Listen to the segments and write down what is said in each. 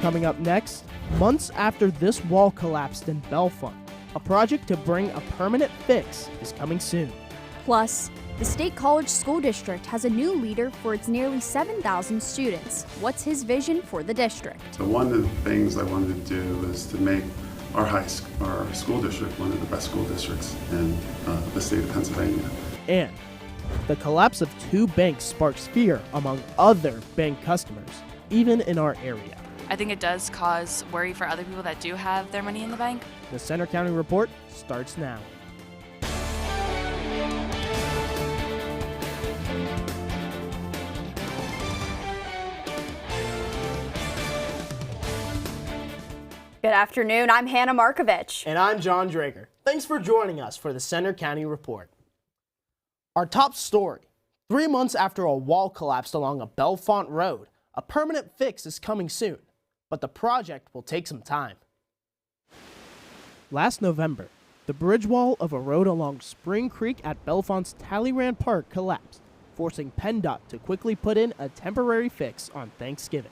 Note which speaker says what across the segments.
Speaker 1: Coming up next, months after this wall collapsed in Bellefonte, a project to bring a permanent fix is coming soon.
Speaker 2: Plus, the State College School District has a new leader for its nearly 7,000 students. What's his vision for the district?
Speaker 3: So one of the things I wanted to do is to make our school district one of the best school districts in the state of Pennsylvania.
Speaker 1: And the collapse of two banks sparks fear among other bank customers, even in our area.
Speaker 4: I think it does cause worry for other people that do have their money in the bank.
Speaker 1: The Center County Report starts now.
Speaker 2: Good afternoon, I'm Hannah Markovich.
Speaker 1: And I'm John Drager. Thanks for joining us for the Center County Report. Our top story: 3 months after a wall collapsed along a Bellefonte road, a permanent fix is coming soon, but the project will take some time. Last November, the bridge wall of a road along Spring Creek at Bellefonte's Talleyrand Park collapsed, forcing PennDOT to quickly put in a temporary fix on Thanksgiving.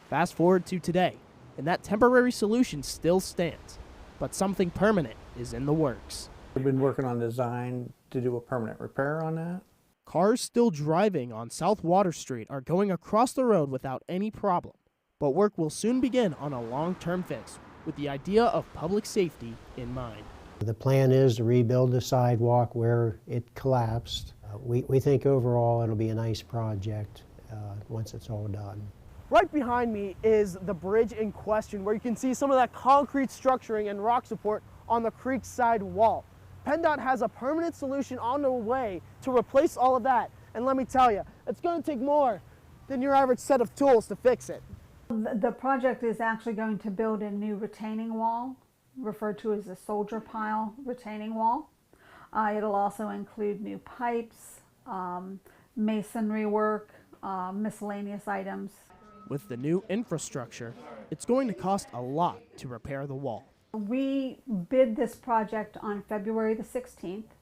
Speaker 1: Fast forward to today, and that temporary solution still stands, but something permanent is in the works.
Speaker 5: We've been working on design to do a permanent repair on that.
Speaker 1: Cars still driving on South Water Street are going across the road without any problem, but work will soon begin on a long-term fix with the idea of public safety in mind.
Speaker 6: The plan is to rebuild the sidewalk where it collapsed. We think overall it'll be a nice project once it's all done.
Speaker 1: Right behind me is the bridge in question, where you can see some of that concrete structuring and rock support on the creek side wall. PennDOT has a permanent solution on the way to replace all of that. And let me tell you, it's going to take more than your average set of tools to fix it.
Speaker 7: The project is actually going to build a new retaining wall, referred to as a soldier pile retaining wall. It'll also include new pipes, masonry work, miscellaneous items.
Speaker 1: With the new infrastructure, it's going to cost a lot to repair the wall.
Speaker 7: We bid this project on February the 16th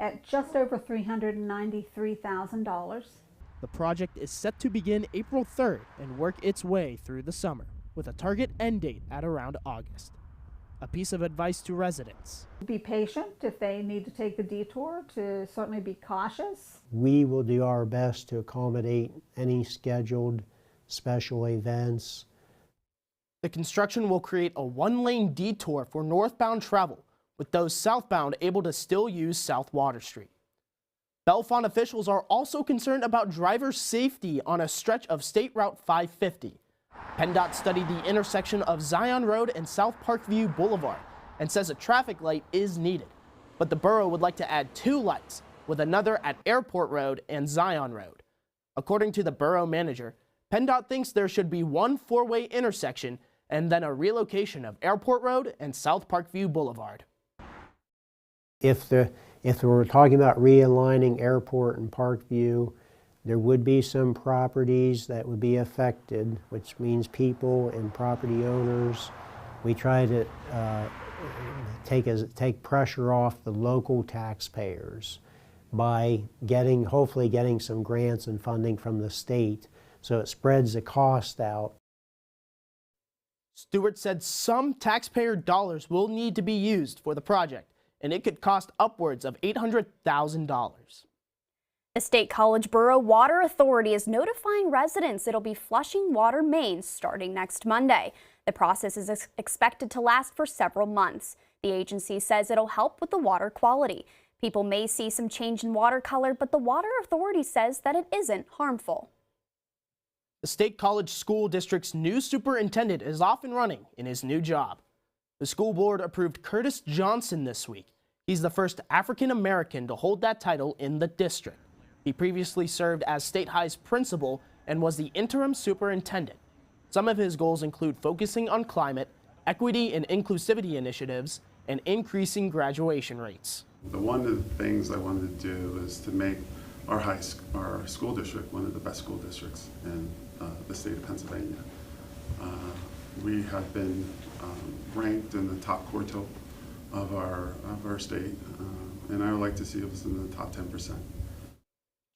Speaker 7: at just over $393,000.
Speaker 1: The project is set to begin April 3rd and work its way through the summer, with a target end date at around August. A piece of advice to residents:
Speaker 7: Be patient if they need to take the detour, to certainly be cautious.
Speaker 6: We will do our best to accommodate any scheduled special events.
Speaker 1: The construction will create a one-lane detour for northbound travel, with those southbound able to still use South Water Street. Bellefonte officials are also concerned about driver safety on a stretch of State Route 550. PennDOT studied the intersection of Zion Road and South Parkview Boulevard and says a traffic light is needed, but the borough would like to add 2 lights, with another at Airport Road and Zion Road. According to the borough manager, PennDOT thinks there should be one 4-way intersection and then a relocation of Airport Road and South Parkview Boulevard.
Speaker 6: If we're talking about realigning Airport and Parkview, there would be some properties that would be affected, which means people and property owners. We try to take pressure off the local taxpayers by hopefully getting some grants and funding from the state, so it spreads the cost out.
Speaker 1: Stewart said some taxpayer dollars will need to be used for the project, and it could cost upwards of $800,000.
Speaker 2: The State College Borough Water Authority is notifying residents it'll be flushing water mains starting next Monday. The process is expected to last for several months. The agency says it'll help with the water quality. People may see some change in water color, but the Water Authority says that it isn't harmful.
Speaker 1: The State College School District's new superintendent is off and running in his new job. The school board approved Curtis Johnson this week. He's the first African American to hold that title in the district. He previously served as State High's principal and was the interim superintendent. Some of his goals include focusing on climate, equity and inclusivity initiatives, and increasing graduation rates.
Speaker 3: One of the things I wanted to do is to make our school district one of the best school districts in the state of Pennsylvania. We have been ranked in the top quartile of our state, and I would like to see us in the top 10%.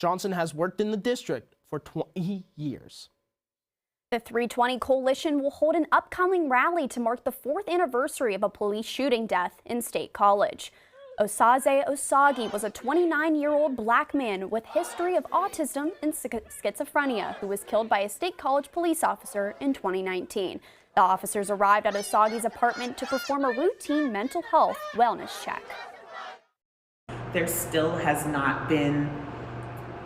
Speaker 1: Johnson has worked in the district for 20 years.
Speaker 2: The 320 Coalition will hold an upcoming rally to mark the 4th anniversary of a police shooting death in State College. Osaze Osagi was a 29-year-old black man with history of autism and schizophrenia who was killed by a State College police officer in 2019. The officers arrived at Osagi's apartment to perform a routine mental health wellness check.
Speaker 8: There still has not been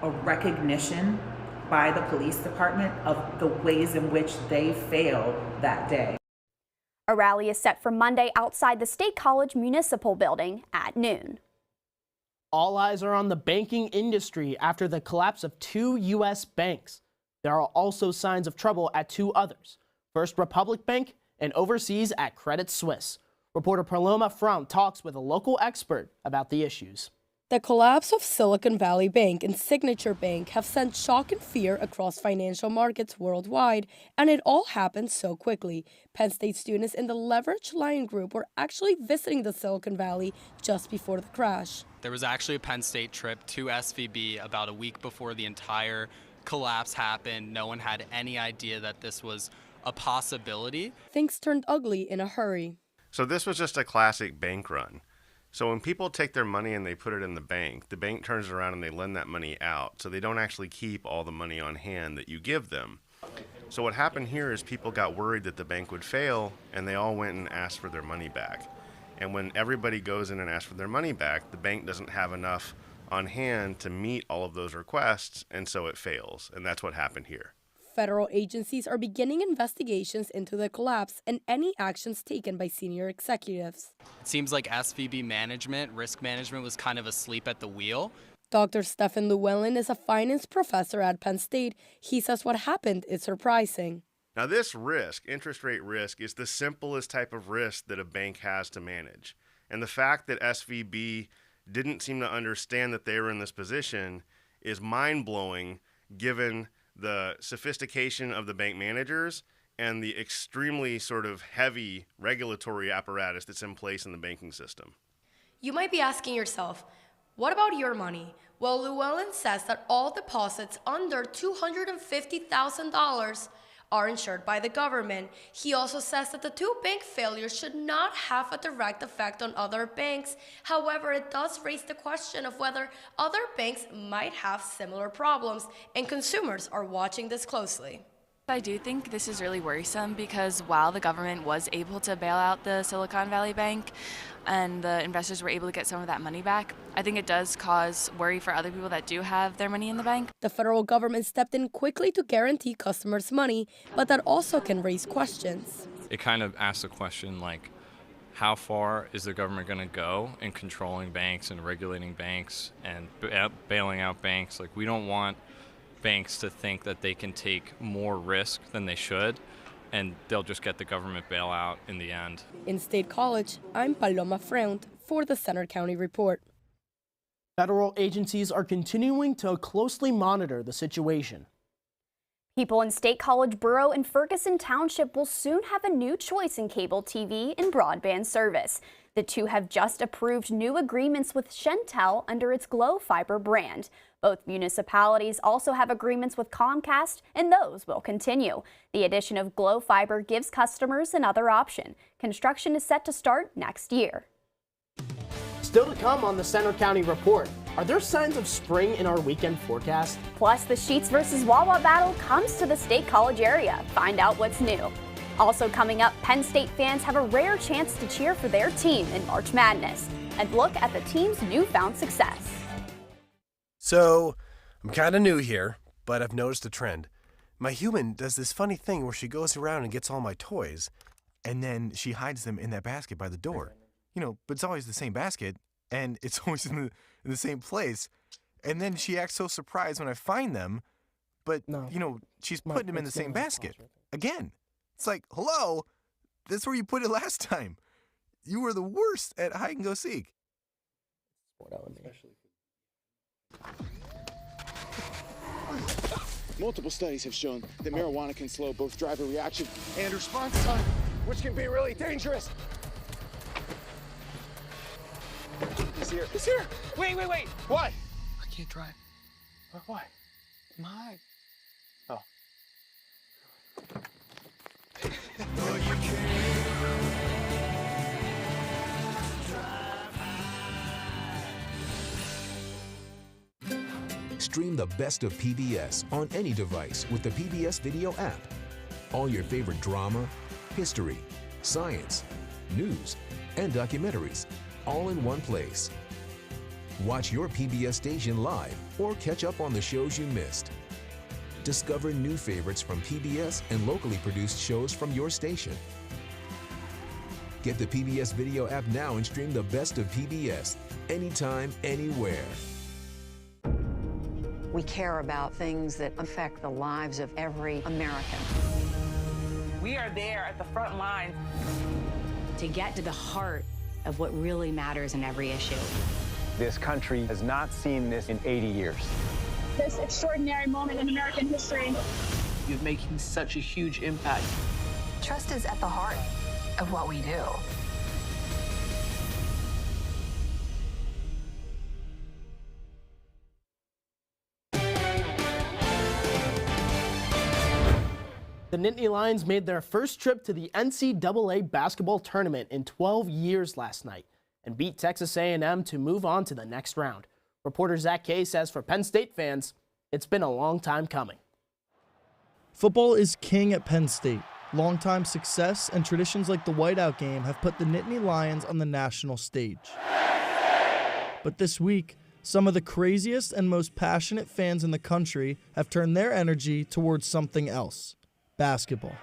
Speaker 8: a recognition by the police department of the ways in which they failed that day.
Speaker 2: A rally is set for Monday outside the State College Municipal Building at noon.
Speaker 1: All eyes are on the banking industry after the collapse of 2 U.S. banks. There are also signs of trouble at 2 others, First Republic Bank and overseas at Credit Suisse. Reporter Paloma Frown talks with a local expert about the issues.
Speaker 9: The collapse of Silicon Valley Bank and Signature Bank have sent shock and fear across financial markets worldwide, and it all happened so quickly. Penn State students in the Leverage Lion Group were actually visiting the Silicon Valley just before the crash.
Speaker 10: There was actually a Penn State trip to SVB about a week before the entire collapse happened. No one had any idea that this was a possibility.
Speaker 9: Things turned ugly in a hurry.
Speaker 11: So this was just a classic bank run. So when people take their money and they put it in the bank turns around and they lend that money out. So they don't actually keep all the money on hand that you give them. So what happened here is people got worried that the bank would fail and they all went and asked for their money back. And when everybody goes in and asks for their money back, the bank doesn't have enough on hand to meet all of those requests, and so it fails. And that's what happened here.
Speaker 9: Federal agencies are beginning investigations into the collapse and any actions taken by senior executives.
Speaker 10: It seems like SVB management, risk management, was kind of asleep at the wheel.
Speaker 9: Dr. Stephen Llewellyn is a finance professor at Penn State. He says what happened is surprising.
Speaker 11: Now this risk, interest rate risk, is the simplest type of risk that a bank has to manage. And the fact that SVB didn't seem to understand that they were in this position is mind-blowing given the sophistication of the bank managers and the extremely sort of heavy regulatory apparatus that's in place in the banking system.
Speaker 12: You might be asking yourself, what about your money? Well, Llewellyn says that all deposits under $250,000 are insured by the government. He also says that the 2 bank failures should not have a direct effect on other banks. However, it does raise the question of whether other banks might have similar problems, and consumers are watching this closely.
Speaker 4: I do think this is really worrisome because while the government was able to bail out the Silicon Valley Bank and the investors were able to get some of that money back, I think it does cause worry for other people that do have their money in the bank.
Speaker 9: The federal government stepped in quickly to guarantee customers' money, but that also can raise questions.
Speaker 13: It kind of asks the question, like, how far is the government going to go in controlling banks and regulating banks and bailing out banks? Like, we don't want banks to think that they can take more risk than they should, and they'll just get the government bailout in the end.
Speaker 9: In State College, I'm Paloma Freund for the Center County Report.
Speaker 1: Federal agencies are continuing to closely monitor the situation.
Speaker 2: People in State College Borough and Ferguson Township will soon have a new choice in cable TV and broadband service. The two have just approved new agreements with Shentel under its Glo Fiber brand. Both municipalities also have agreements with Comcast, and those will continue. The addition of Glo Fiber gives customers another option. Construction is set to start next year.
Speaker 1: Still to come on the Center County Report, are there signs of spring in our weekend forecast?
Speaker 2: Plus, the Sheets versus Wawa battle comes to the State College area. Find out what's new. Also coming up, Penn State fans have a rare chance to cheer for their team in March Madness and look at the team's newfound success.
Speaker 14: So, I'm kind of new here, but I've noticed a trend. My human does this funny thing where she goes around and gets all my toys, and then she hides them in that basket by the door. You know, but it's always the same basket, and it's always in the same place. And then she acts so surprised when I find them, but, you know, she's putting them in the same basket. Again. It's like, hello, that's where you put it last time. You were the worst at hide and go seek.
Speaker 15: Multiple studies have shown that marijuana can slow both driver reaction and response time, which can be really dangerous. He's here. He's here. Wait. What? I can't drive. Why? I'm high. Oh.
Speaker 16: Stream the best of PBS on any device with the PBS Video app. All your favorite drama, history, science, news, and documentaries, all in one place. Watch your PBS station live or catch up on the shows you missed. Discover new favorites from PBS and locally produced shows from your station. Get the PBS Video app now and stream the best of PBS anytime, anywhere.
Speaker 17: We care about things that affect the lives of every American.
Speaker 8: We are there at the front line
Speaker 18: to get to the heart of what really matters in every issue.
Speaker 19: This country has not seen this in 80 years.
Speaker 20: This extraordinary moment in American history.
Speaker 21: You're making such a huge impact.
Speaker 22: Trust is at the heart of what we do.
Speaker 1: The Nittany Lions made their first trip to the NCAA basketball tournament in 12 years last night and beat Texas A&M to move on to the next round. Reporter Zach Kay says for Penn State fans, it's been a long time coming.
Speaker 23: Football is king at Penn State. Longtime success and traditions like the whiteout game have put the Nittany Lions on the national stage. But this week, some of the craziest and most passionate fans in the country have turned their energy towards something else. Basketball.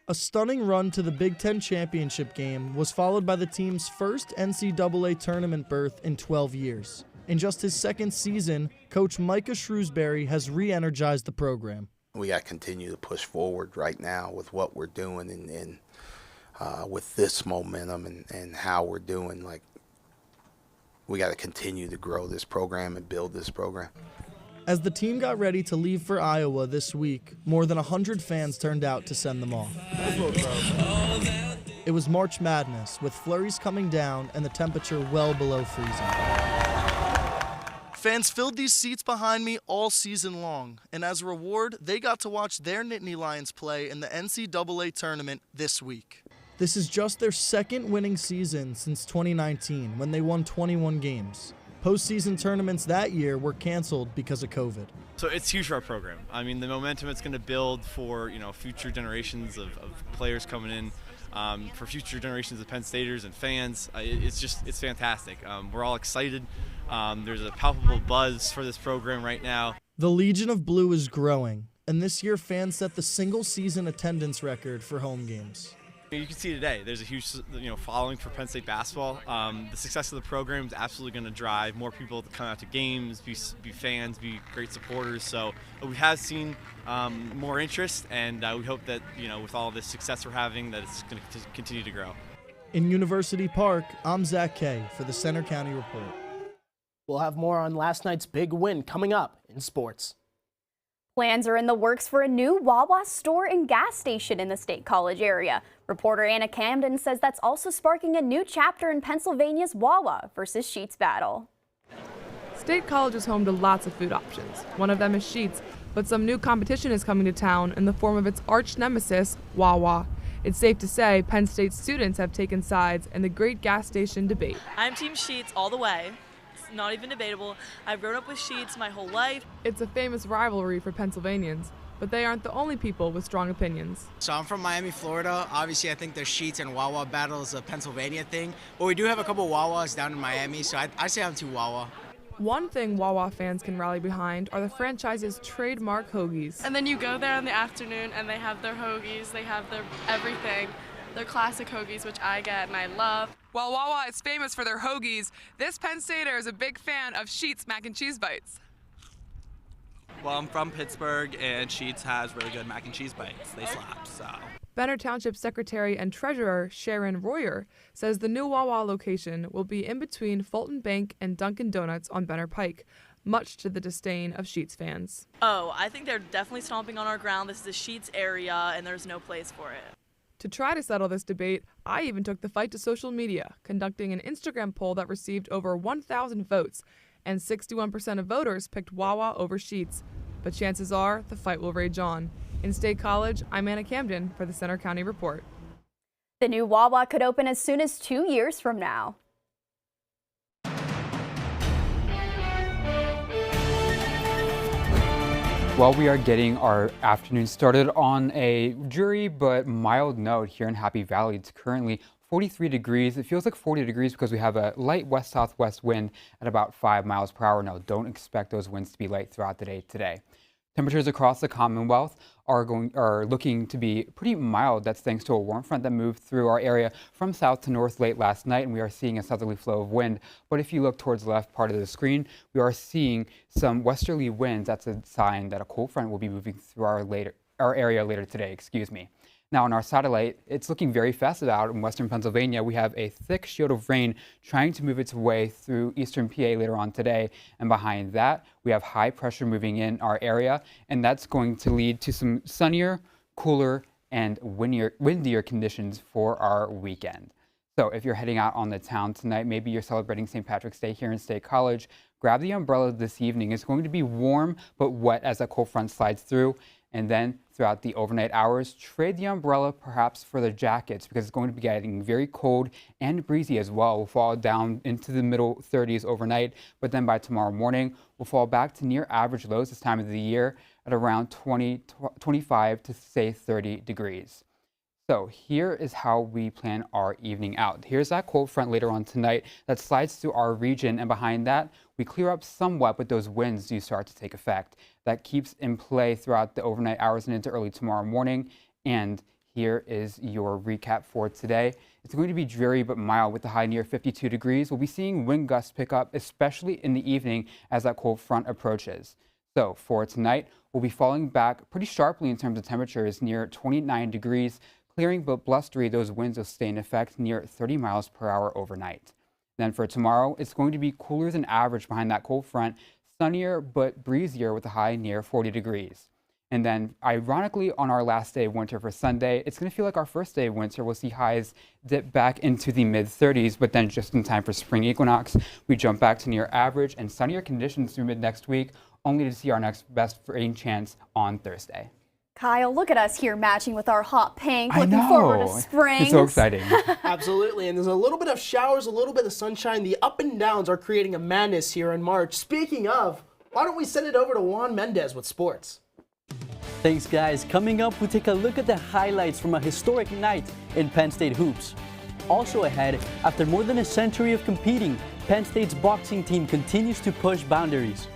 Speaker 23: A stunning run to the Big Ten championship game was followed by the team's first NCAA tournament berth in 12 years. In just his second season, Coach Micah Shrewsbury has re-energized the program.
Speaker 24: We got to continue to push forward right now with what we're doing and with this momentum and how we're doing. Like, we got to continue to grow this program and build this program.
Speaker 23: As the team got ready to leave for Iowa this week, more than 100 fans turned out to send them off. It was March Madness, with flurries coming down and the temperature well below freezing. Fans filled these seats behind me all season long, and as a reward, they got to watch their Nittany Lions play in the NCAA tournament this week. This is just their second winning season since 2019, when they won 21 games. Postseason tournaments that year were canceled because of COVID.
Speaker 25: So it's huge for our program. I mean, the momentum it's going to build for future generations of players coming in, for future generations of Penn Staters and fans. It's fantastic. We're all excited. There's a palpable buzz for this program right now.
Speaker 23: The Legion of Blue is growing, and this year fans set the single season attendance record for home games.
Speaker 25: You can see today, there's a huge following for Penn State basketball. The success of the program is absolutely going to drive more people to come out to games, be fans, be great supporters. So we have seen more interest, and we hope that with all this success we're having, that it's going to continue to grow.
Speaker 23: In University Park, I'm Zach Kay for the Center County Report.
Speaker 1: We'll have more on last night's big win coming up in sports.
Speaker 2: Plans are in the works for a new Wawa store and gas station in the State College area. Reporter Anna Camden says that's also sparking a new chapter in Pennsylvania's Wawa versus Sheetz battle.
Speaker 26: State College is home to lots of food options. One of them is Sheetz, but some new competition is coming to town in the form of its arch nemesis, Wawa. It's safe to say Penn State students have taken sides in the great gas station debate.
Speaker 27: I'm Team Sheetz all the way. Not even debatable. I've grown up with Sheetz my whole life.
Speaker 26: It's a famous rivalry for Pennsylvanians, but they aren't the only people with strong opinions.
Speaker 28: So I'm from Miami, Florida. Obviously, I think the Sheetz and Wawa battle is a Pennsylvania thing, but we do have a couple Wawas down in Miami, so I say I'm Team Wawa.
Speaker 26: One thing Wawa fans can rally behind are the franchise's trademark hoagies.
Speaker 29: And then you go there in the afternoon and they have their hoagies, they have their everything. Their classic hoagies, which I get and I love.
Speaker 26: While Wawa is famous for their hoagies, this Penn Stater is a big fan of Sheetz mac and cheese bites.
Speaker 30: Well, I'm from Pittsburgh, and Sheetz has really good mac and cheese bites. They slap, so.
Speaker 26: Benner Township Secretary and Treasurer Sharon Royer says the new Wawa location will be in between Fulton Bank and Dunkin' Donuts on Benner Pike, much to the disdain of Sheetz fans.
Speaker 27: Oh, I think they're definitely stomping on our ground. This is the Sheetz area, and there's no place for it.
Speaker 26: To try to settle this debate, I even took the fight to social media, conducting an Instagram poll that received over 1,000 votes, and 61% of voters picked Wawa over Sheetz. But chances are the fight will rage on. In State College, I'm Anna Camden for the Center County Report.
Speaker 2: The new Wawa could open as soon as 2 years from now.
Speaker 3: Well, we are getting our afternoon started on a dreary but mild note here in Happy Valley. It's currently 43 degrees. It feels like 40 degrees because we have a light west-southwest wind at about 5 miles per hour. Now, don't expect those winds to be light throughout the day today. Temperatures across the Commonwealth are looking to be pretty mild. That's thanks to a warm front that moved through our area from south to north late last night, and we are seeing a southerly flow of wind. But if you look towards the left part of the screen, we are seeing some westerly winds. That's a sign that a cold front will be moving through our area later today. Now, on our satellite, it's looking very festive out in western Pennsylvania. We have a thick shield of rain trying to move its way through eastern PA later on today. And behind that, we have high pressure moving in our area, and that's going to lead to some sunnier, cooler, and windier conditions for our weekend. So if you're heading out on the town tonight, maybe you're celebrating St. Patrick's Day here in State College, grab the umbrella this evening. It's going to be warm but wet as that cold front slides through. And then throughout the overnight hours, trade the umbrella perhaps for the jackets because it's going to be getting very cold and breezy as well. We'll fall down into the middle 30s overnight, but then by tomorrow morning, we'll fall back to near average lows this time of the year at around 25 to say 30 degrees. So here is how we plan our evening out. Here's that cold front later on tonight that slides through our region, and behind that, we clear up somewhat, but those winds do start to take effect. That keeps in play throughout the overnight hours and into early tomorrow morning. And here is your recap for today. It's going to be dreary but mild with a high near 52 degrees. We'll be seeing wind gusts pick up, especially in the evening as that cold front approaches. So for tonight, we'll be falling back pretty sharply in terms of temperatures near 29 degrees. Clearing but blustery, those winds will stay in effect near 30 miles per hour overnight. Then for tomorrow, it's going to be cooler than average behind that cold front, sunnier but breezier with a high near 40 degrees. And then ironically, on our last day of winter for Sunday, it's going to feel like our first day of winter. We'll see highs dip back into the mid 30s, but then just in time for spring equinox, we jump back to near average and sunnier conditions through mid next week, only to see our next best rain chance on Thursday.
Speaker 2: Kyle, look at us here matching with our hot pink, looking forward to spring.
Speaker 3: It's so exciting.
Speaker 1: Absolutely, and there's a little bit of showers, a little bit of sunshine. The up and downs are creating a madness here in March. Speaking of, why don't we send it over to Juan Mendez with sports?
Speaker 4: Thanks, guys. Coming up, we take a look at the highlights from a historic night in Penn State hoops. Also ahead, after more than a century of competing, Penn State's boxing team continues to push boundaries.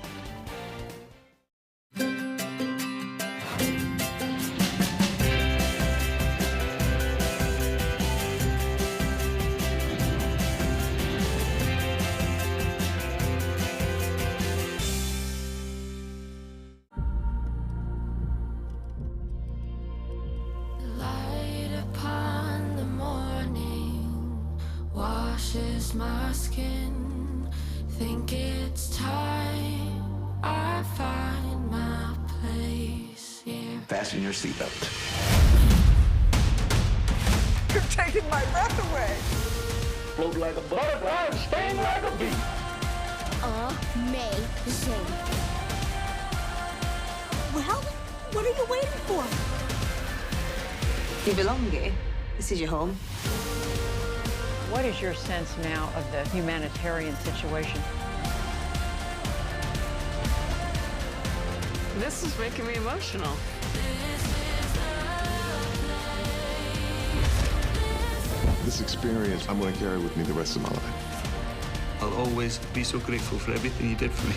Speaker 5: My skin, think it's time I find my place here.
Speaker 6: Fasten your seatbelt.
Speaker 5: You're taking my breath away.
Speaker 6: Float like a butterfly, sting like a bee.
Speaker 5: Amazing.
Speaker 7: Well, what are you waiting for?
Speaker 5: You belong here. This is your home.
Speaker 17: What is your sense now of the humanitarian situation?
Speaker 29: This is making me emotional.
Speaker 6: This experience I'm going to carry with me the rest of my life.
Speaker 9: I'll always be so grateful for everything you did for me.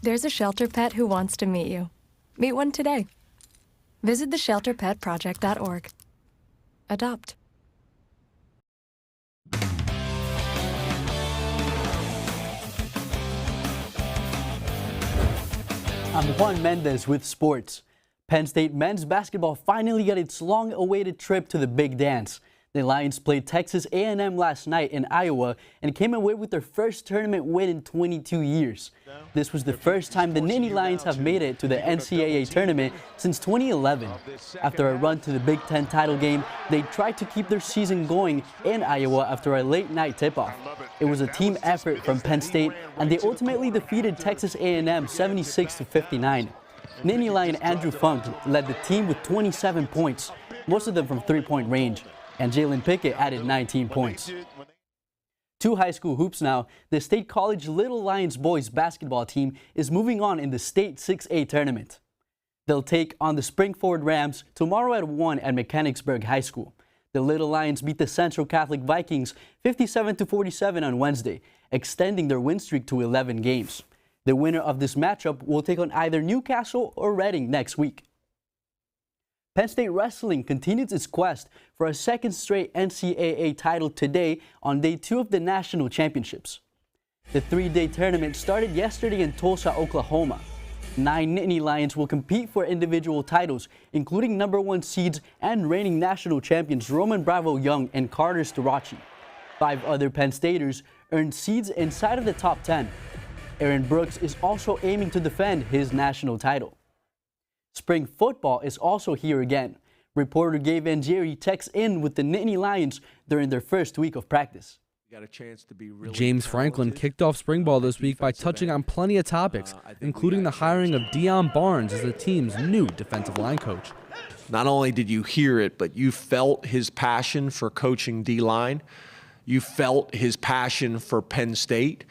Speaker 10: There's a shelter pet who wants to meet you. Meet one today. Visit theshelterpetproject.org. Adopt.
Speaker 4: I'm Juan Mendez with sports. Penn State men's basketball finally got its long-awaited trip to the Big Dance. The Lions played Texas A&M last night in Iowa and came away with their first tournament win in 22 years. This was the first time the Nittany Lions have made it to the NCAA tournament since 2011. After a run to the Big Ten title game, they tried to keep their season going in Iowa after a late-night tip-off. It was a team effort from Penn State, and they ultimately defeated Texas A&M 76-59. Nittany Lion Andrew Funk led the team with 27 points, most of them from three-point range, and Jalen Pickett added 19 points. To high school hoops now, the State College Little Lions boys basketball team is moving on in the State 6A tournament. They'll take on the Spring-Ford Rams tomorrow at 1 at Mechanicsburg High School. The Little Lions beat the Central Catholic Vikings 57-47 on Wednesday, extending their win streak to 11 games. The winner of this matchup will take on either Newcastle or Reading next week. Penn State Wrestling continues its quest for a second straight NCAA title today on day 2 of the national championships. The 3-day tournament started yesterday in Tulsa, Oklahoma. 9 Nittany Lions will compete for individual titles, including #1 seeds and reigning national champions Roman Bravo Young and Carter Starachi. 5 other Penn Staters earned seeds inside of the top 10. Aaron Brooks is also aiming to defend his national title. Spring football is also here again. Reporter Gabe Angieri checks in with the Nittany Lions during their first week of practice.
Speaker 8: James Franklin kicked off spring ball this week by touching on plenty of topics, including the hiring of Deion Barnes as the team's new defensive line coach.
Speaker 11: Not only did you hear it, but you felt his passion for coaching D-line. You felt his passion for Penn State.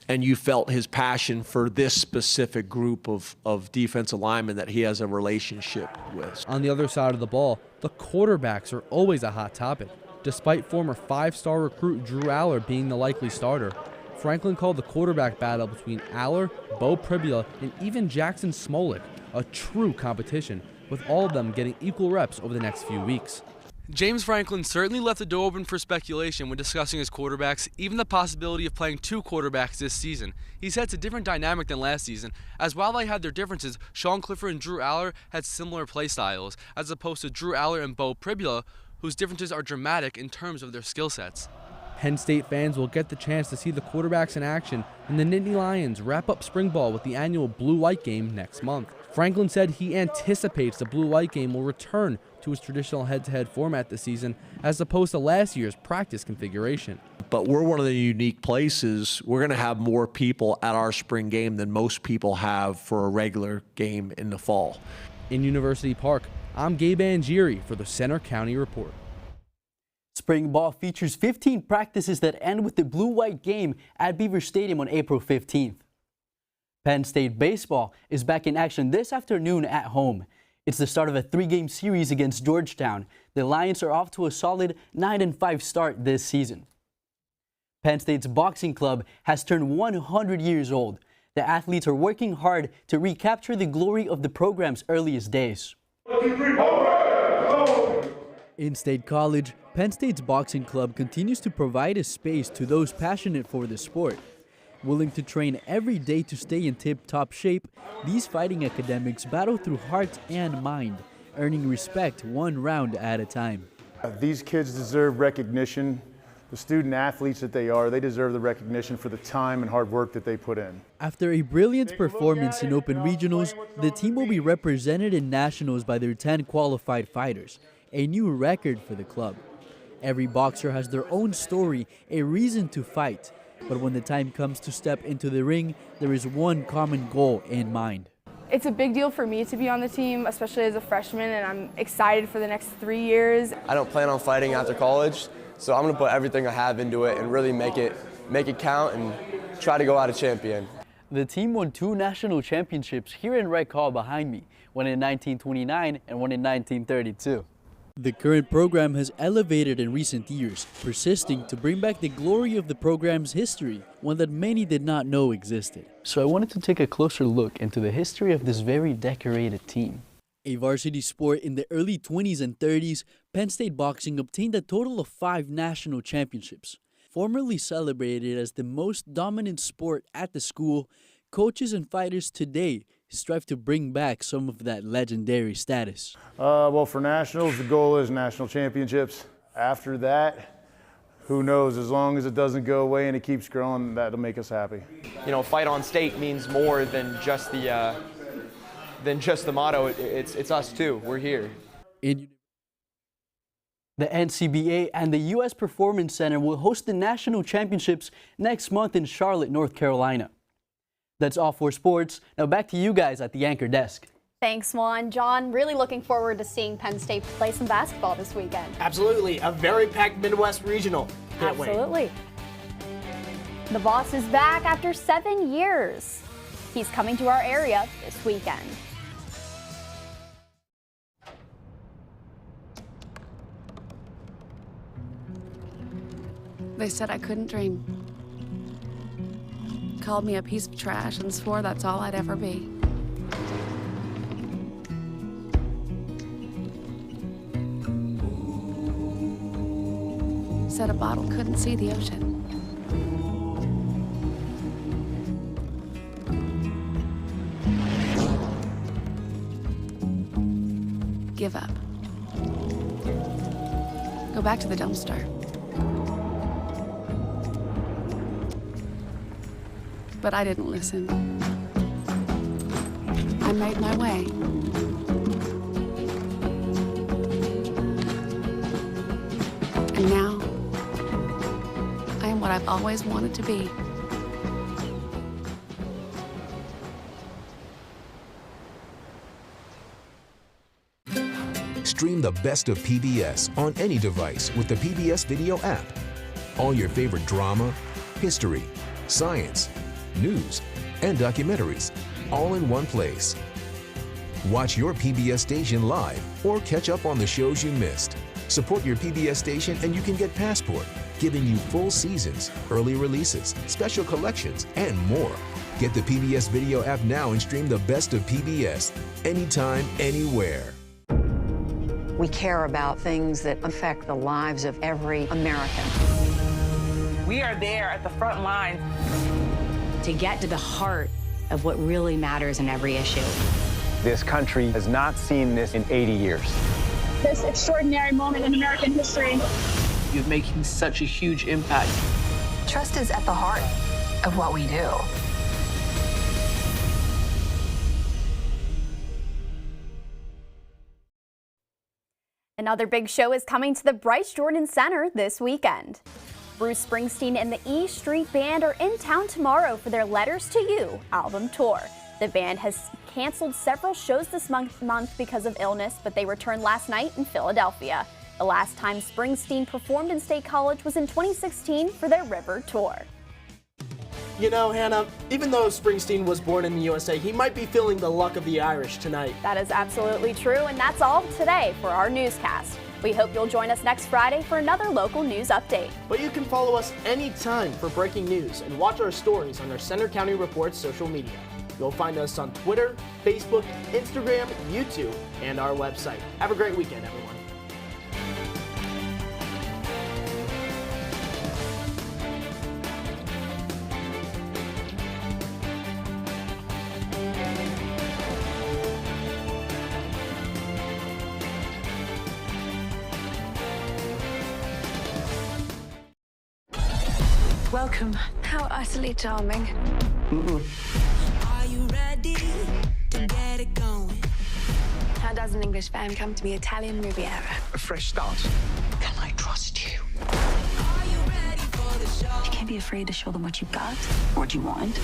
Speaker 11: And you felt his passion for this specific group of defensive linemen that he has a relationship with.
Speaker 8: On the other side of the ball, the quarterbacks are always a hot topic. Despite former 5-star recruit Drew Aller being the likely starter, Franklin called the quarterback battle between Aller, Bo Pribula, and even Jackson Smolik a true competition, with all of them getting equal reps over the next few weeks.
Speaker 12: James Franklin certainly left the door open for speculation when discussing his quarterbacks, even the possibility of playing 2 quarterbacks this season. He said it's a different dynamic than last season, as while they had their differences, Sean Clifford and Drew Aller had similar play styles, as opposed to Drew Aller and Bo Pribula, whose differences are dramatic in terms of their skill sets.
Speaker 8: Penn State fans will get the chance to see the quarterbacks in action, and the Nittany Lions wrap up spring ball with the annual Blue-White game next month. Franklin said he anticipates the Blue-White game will return to his traditional head-to-head format this season, as opposed to last year's practice configuration.
Speaker 11: But we're one of the unique places. We're going to have more people at our spring game than most people have for a regular game in the fall.
Speaker 8: In University Park, I'm Gabe Angieri for the Center County Report.
Speaker 4: Spring ball features 15 practices that end with the Blue-White game at Beaver Stadium on April 15th. Penn State baseball is back in action this afternoon at home. It's the start of a 3-game series against Georgetown. The Lions are off to a solid 9-5 start this season. Penn State's boxing club has turned 100 years old. The athletes are working hard to recapture the glory of the program's earliest days. In State College, Penn State's boxing club continues to provide a space to those passionate for the sport. Willing to train every day to stay in tip-top shape, these fighting academics battle through heart and mind, earning respect 1 round at a time.
Speaker 13: These kids deserve recognition. The student athletes that they are, they deserve the recognition for the time and hard work that they put in.
Speaker 4: After a brilliant performance in Open Regionals, the team will be represented in Nationals by their 10 qualified fighters, a new record for the club. Every boxer has their own story, a reason to fight. But when the time comes to step into the ring, there is one common goal in mind.
Speaker 29: It's a big deal for me to be on the team, especially as a freshman, and I'm excited for the next 3 years.
Speaker 14: I don't plan on fighting after college, so I'm going to put everything I have into it and really make it count and try to go out a champion.
Speaker 4: The team won 2 national championships here in Rec Hall behind me, one in 1929 and one in 1932. The current program has elevated in recent years, persisting to bring back the glory of the program's history, one that many did not know existed. So I wanted to take a closer look into the history of this very decorated team. A varsity sport in the early 20s and 30s, Penn State boxing obtained a total of 5 national championships. Formerly celebrated as the most dominant sport at the school, coaches and fighters today strive to bring back some of that legendary status.
Speaker 13: Well, for nationals, the goal is national championships. After that, who knows? As long as it doesn't go away and it keeps growing, that'll make us happy.
Speaker 15: You know, Fight on State means more than just the motto. It's us too. We're here.
Speaker 4: The NCBA and the U.S. Performance Center will host the national championships next month in Charlotte, North Carolina. That's all for sports. Now back to you guys at the anchor desk.
Speaker 2: Thanks, Juan. John, really looking forward to seeing Penn State play some basketball this weekend.
Speaker 1: Absolutely. A very packed Midwest regional. Can't wait.
Speaker 2: Absolutely. The Boss is back after 7 years. He's coming to our area this weekend.
Speaker 16: They said I couldn't dream. Called me a piece of trash and swore that's all I'd ever be. Said a bottle couldn't see the ocean. Give up. Go back to the dumpster. But I didn't listen. I made my way. And now, I am what I've always wanted to be.
Speaker 18: Stream the best of PBS on any device with the PBS Video app. All your favorite drama, history, science, news, and documentaries, all in one place. Watch your PBS station live or catch up on the shows you missed. Support your PBS station and you can get Passport, giving you full seasons, early releases, special collections, and more. Get the PBS Video app now and stream the best of PBS anytime, anywhere.
Speaker 17: We care about things that affect the lives of every American.
Speaker 19: We are there at the front line
Speaker 20: to get to the heart of what really matters in every issue.
Speaker 21: This country has not seen this in 80 years.
Speaker 22: This extraordinary moment in American history.
Speaker 23: You're making such a huge impact.
Speaker 20: Trust is at the heart of what we do.
Speaker 2: Another big show is coming to the Bryce Jordan Center this weekend. Bruce Springsteen and the E Street Band are in town tomorrow for their Letters to You album tour. The band has canceled several shows this month because of illness, but they returned last night in Philadelphia. The last time Springsteen performed in State College was in 2016 for their River Tour.
Speaker 1: You know, Hannah, even though Springsteen was born in the USA, he might be feeling the luck of the Irish tonight.
Speaker 2: That is absolutely true, and that's all today for our newscast. We hope you'll join us next Friday for another local news update.
Speaker 1: But you can follow us anytime for breaking news and watch our stories on our Center County Reports social media. You'll find us on Twitter, Facebook, Instagram, YouTube, and our website. Have a great weekend, everyone.
Speaker 20: Welcome. How utterly charming.
Speaker 5: Are you ready to get it going?
Speaker 20: How does an English fan come to be Italian Riviera?
Speaker 21: A fresh start.
Speaker 20: Can I trust you?
Speaker 5: Are you ready for the show?
Speaker 20: You can't be afraid to show them what you've got. What you want.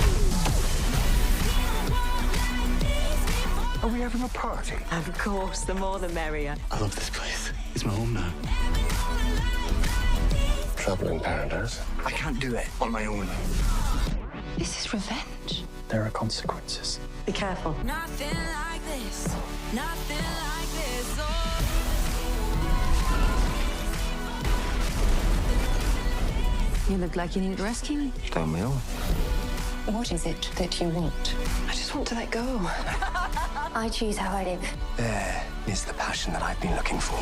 Speaker 21: Are we having a party?
Speaker 20: Of course, the more the merrier.
Speaker 21: I love this place. It's my home now. Trouble in paradise. I can't do it on my own.
Speaker 20: This is revenge.
Speaker 21: There are consequences.
Speaker 20: Be careful.
Speaker 5: Nothing like this. Nothing like this.
Speaker 20: You look like you need rescuing.
Speaker 21: Tell me all.
Speaker 20: What is it that you want? I just want to let go. I choose how I live.
Speaker 21: There is the passion that I've been looking for.